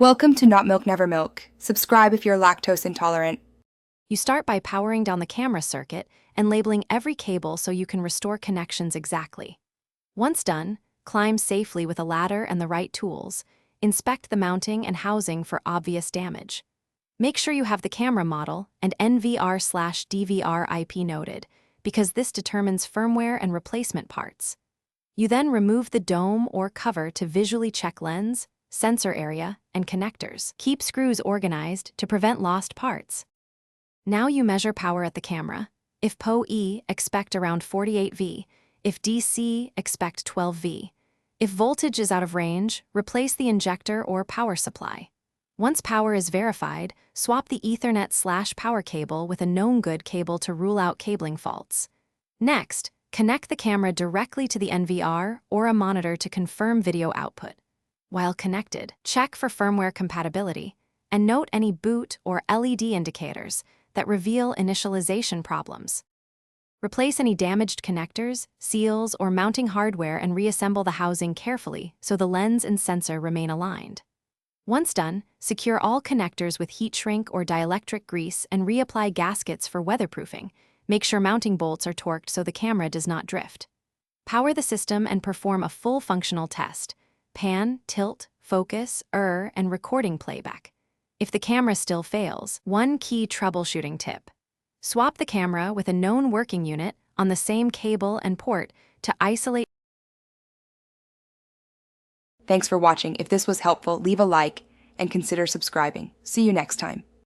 Welcome to Not Milk Never Milk. Subscribe if you're lactose intolerant. You start by powering down the camera circuit and labeling every cable so you can restore connections exactly. Once done, climb safely with a ladder and the right tools. Inspect the mounting and housing for obvious damage. Make sure you have the camera model and NVR/DVR IP noted, because this determines firmware and replacement parts. You then remove the dome or cover to visually check lens, sensor area, and connectors. Keep screws organized to prevent lost parts. Now you measure power at the camera. If PoE, expect around 48 V. If DC, expect 12 V. If voltage is out of range, replace the injector or power supply. Once power is verified, swap the Ethernet/power cable with a known good cable to rule out cabling faults. Next, connect the camera directly to the NVR or a monitor to confirm video output. While connected, check for firmware compatibility and note any boot or LED indicators that reveal initialization problems. Replace any damaged connectors, seals, or mounting hardware and reassemble the housing carefully so the lens and sensor remain aligned. Once done, secure all connectors with heat shrink or dielectric grease and reapply gaskets for weatherproofing. Make sure mounting bolts are torqued so the camera does not drift. Power the system and perform a full functional test: pan, tilt, focus, and recording playback. If the camera still fails, one key troubleshooting tip: swap the camera with a known working unit on the same cable and port to isolate. Thanks for watching. If this was helpful, leave a like and consider subscribing. See you next time.